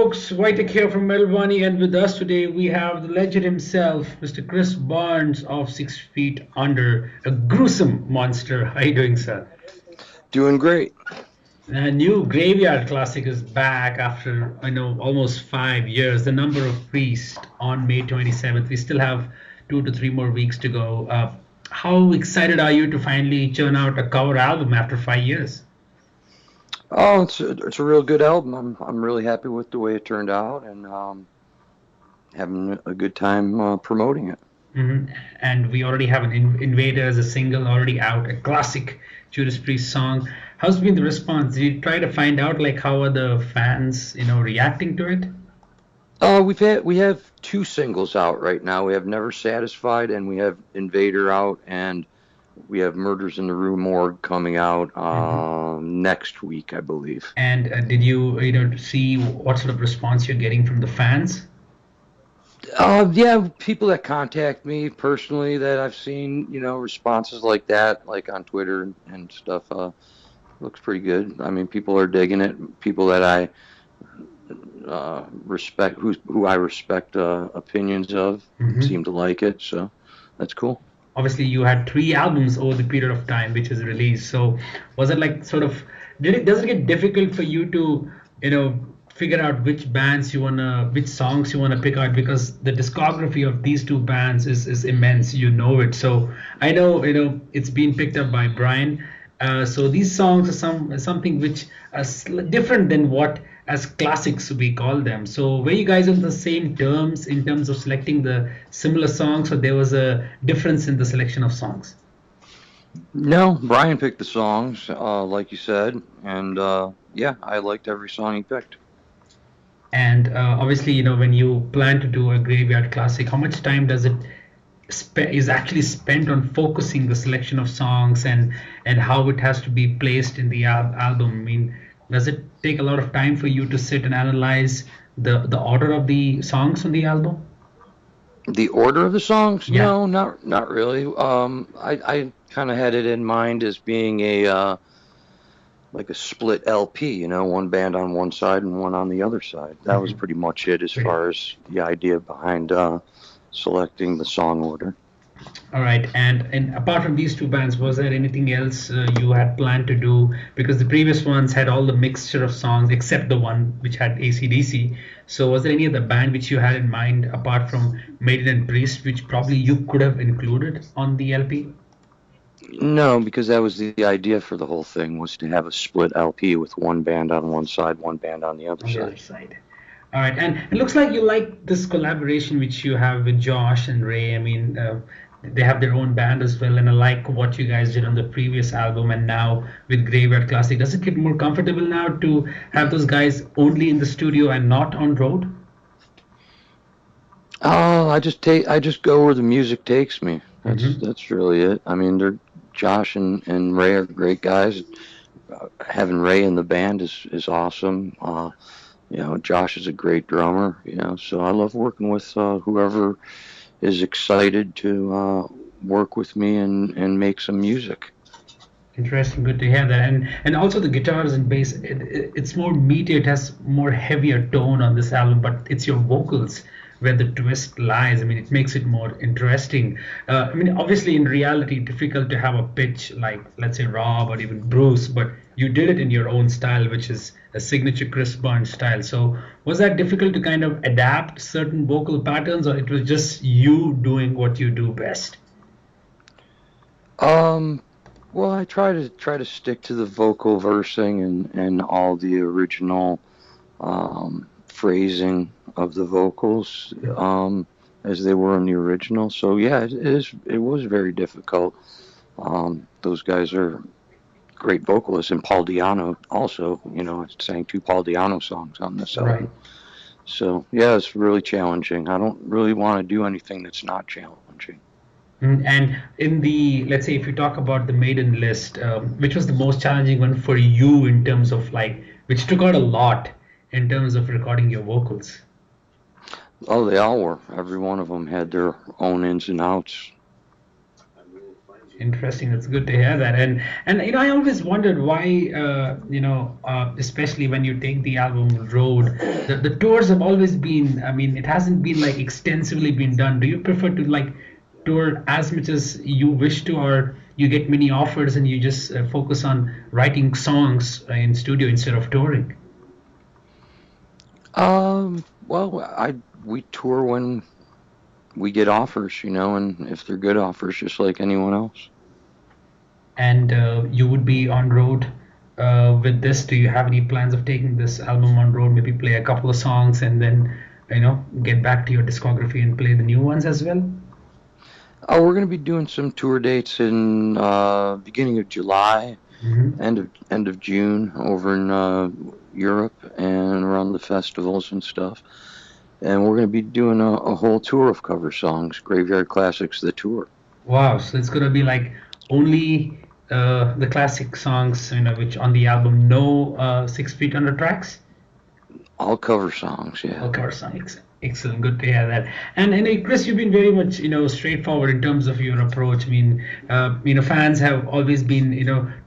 folks, Vitek here from Wani, and with us today we have the legend himself, Mr. Chris Barnes of 6 Feet Under, a gruesome monster. How are you doing, sir? Doing great. A new graveyard classic is back after, almost 5 years. The Number of Priests on May 27th. We still have 2 to 3 more weeks to go. How excited are you to finally churn out a cover album after 5 years? Oh, it's a real good album. I'm really happy with the way it turned out, and having a good time promoting it. And we already have an Invader as a single already out, a classic Judas Priest song. How's been the response? Did you try to find out like how are the fans, reacting to it? We have two singles out right now. We have Never Satisfied, and we have Invader out, and we have Murders in the Rue Morgue coming out next week, I believe. And did you see what sort of response you're getting from the fans? Yeah, people that contact me personally that I've seen, responses like that, like on Twitter and stuff, looks pretty good. I mean, people are digging it. People that I respect, who I respect opinions of, seem to like it. So that's cool. Obviously, you had 3 albums over the period of time which is released. So was it like sort of does it get difficult for you to figure out which songs you wanna pick out, because the discography of these 2 bands is immense, it. So I know it's been picked up by Brian. So these songs are something which are different than what as classics we call them. So were you guys on the same terms in terms of selecting the similar songs, or there was a difference in the selection of songs? No, Brian picked the songs, like you said, and yeah, I liked every song he picked. And obviously, when you plan to do a graveyard classic, how much time does it is actually spent on focusing the selection of songs and how it has to be placed in the album? I mean, does it take a lot of time for you to sit and analyze the order of the songs on the album? The order of the songs? Yeah. No, not really. I kind of had it in mind as being like a split LP, one band on one side and one on the other side. That was pretty much it as far as the idea behind selecting the song order. All right, and apart from these 2 bands, was there anything else you had planned to do? Because the previous ones had all the mixture of songs except the one which had AC/DC. So was there any other band which you had in mind apart from Maiden and Priest, which probably you could have included on the LP? No, because that was the idea for the whole thing, was to have a split LP with one band on one side, one band on the other side. All right, and it looks like you like this collaboration which you have with Josh and Ray. I mean, they have their own band as well, and I like what you guys did on the previous album and now with Graveyard Classic. Does it get more comfortable now to have those guys only in the studio and not on road? I just go where the music takes me. That's really it. I mean, Josh and Ray are great guys. Having Ray in the band is awesome. Josh is a great drummer, so I love working with whoever is excited to work with me and make some music. Interesting, good to hear that. And also the guitars and bass, it's more meaty, it has more heavier tone on this album, but it's your vocals where the twist lies. I mean, it makes it more interesting. I mean, obviously in reality, difficult to have a pitch like, let's say, Rob or even Bruce, but you did it in your own style, which is a signature Chris Barnes style. So was that difficult to kind of adapt certain vocal patterns, or it was just you doing what you do best? Well, I try to stick to the vocal versing and all the original phrasing of the vocals as they were in the original. So yeah, it was very difficult. Those guys are great vocalists, and Paul Di'Anno also, sang 2 Paul Di'Anno songs on this album. Right. So yeah, it's really challenging. I don't really want to do anything that's not challenging. And in let's say if you talk about the Maiden list, which was the most challenging one for you in terms of which took out a lot in terms of recording your vocals? Oh, they all were. Every one of them had their own ins and outs. Interesting. It's good to hear that. And you know, I always wondered why especially when you take the album road, the tours have always been. I mean, it hasn't been like extensively been done. Do you prefer to like tour as much as you wish to, or you get many offers and you just focus on writing songs in studio instead of touring? Well, we tour when we get offers, and if they're good offers, just like anyone else. And you would be on road with this. Do you have any plans of taking this album on road? Maybe play a couple of songs and then, get back to your discography and play the new ones as well? Oh, we're going to be doing some tour dates in beginning of July, end of June over in Europe and around the festivals and stuff. And we're going to be doing a whole tour of cover songs, Graveyard Classics, the tour. Wow, so it's going to be like only the classic songs, which on the album, no 6 Feet Under tracks? All cover songs, yeah. All cover songs. Excellent, good to hear that. And Chris, you've been very much straightforward in terms of your approach. I mean, fans have always been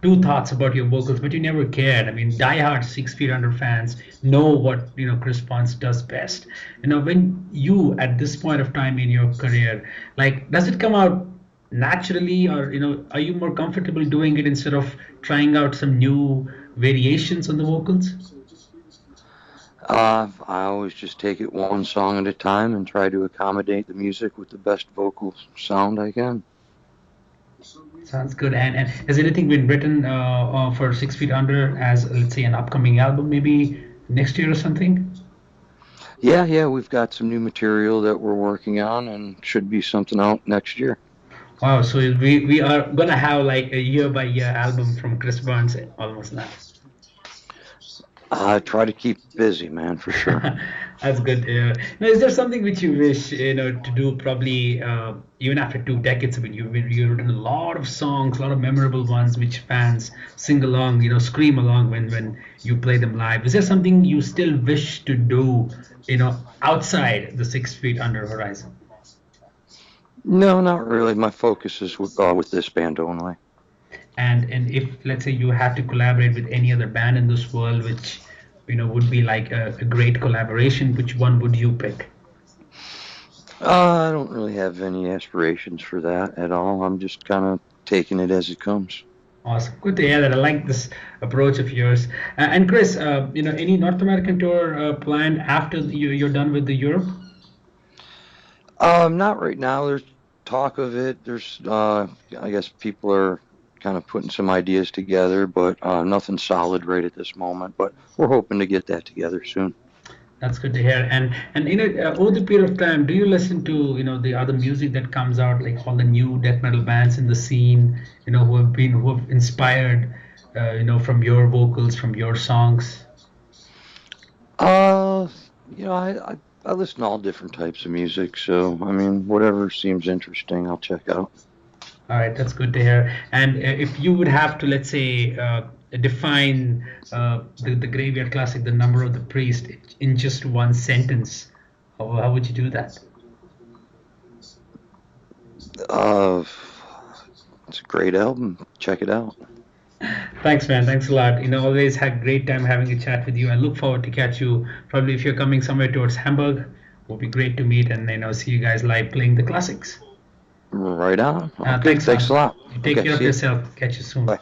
two thoughts about your vocals, but you never cared. I mean, diehard 6 Feet Under fans know what Chris Ponce does best. When you at this point of time in your career, like, does it come out naturally, or are you more comfortable doing it instead of trying out some new variations on the vocals? I always just take it one song at a time and try to accommodate the music with the best vocal sound I can. Sounds good. And has anything been written for 6 Feet Under as, let's say, an upcoming album, maybe next year or something? Yeah, we've got some new material that we're working on and should be something out next year. Wow, so we are going to have like a year-by-year album from Chris Barnes almost now. I try to keep busy, man, for sure. That's good. Now, is there something which you wish to do? Probably even after 2 decades. I mean, you've written a lot of songs, a lot of memorable ones, which fans sing along, scream along when you play them live. Is there something you still wish to do, outside the 6 Feet Under horizon? No, not really. My focus is with this band only. And if, let's say, you had to collaborate with any other band in this world, which would be like a great collaboration, which one would you pick? I don't really have any aspirations for that at all. I'm just kind of taking it as it comes. Awesome, good to hear that. I like this approach of yours. And Chris, any North American tour planned after you're done with the Europe? Not right now. There's talk of it. There's, I guess people are kind of putting some ideas together, but nothing solid right at this moment. But we're hoping to get that together soon. That's good to hear. And over the period of time, do you listen to the other music that comes out, like all the new death metal bands in the scene, who have inspired, from your vocals, from your songs? I listen to all different types of music. So I mean, whatever seems interesting, I'll check out. All right, that's good to hear. And if you would have to, let's say, define the Graveyard Classic, the Number of the Priest, in just one sentence, how would you do that? It's a great album. Check it out. Thanks, man. Thanks a lot. Always had a great time having a chat with you. I look forward to catch you. Probably if you're coming somewhere towards Hamburg, it would be great to meet and see you guys live playing the classics. Right on. Okay, thanks a lot. You take care of yourself. Catch you soon. Bye.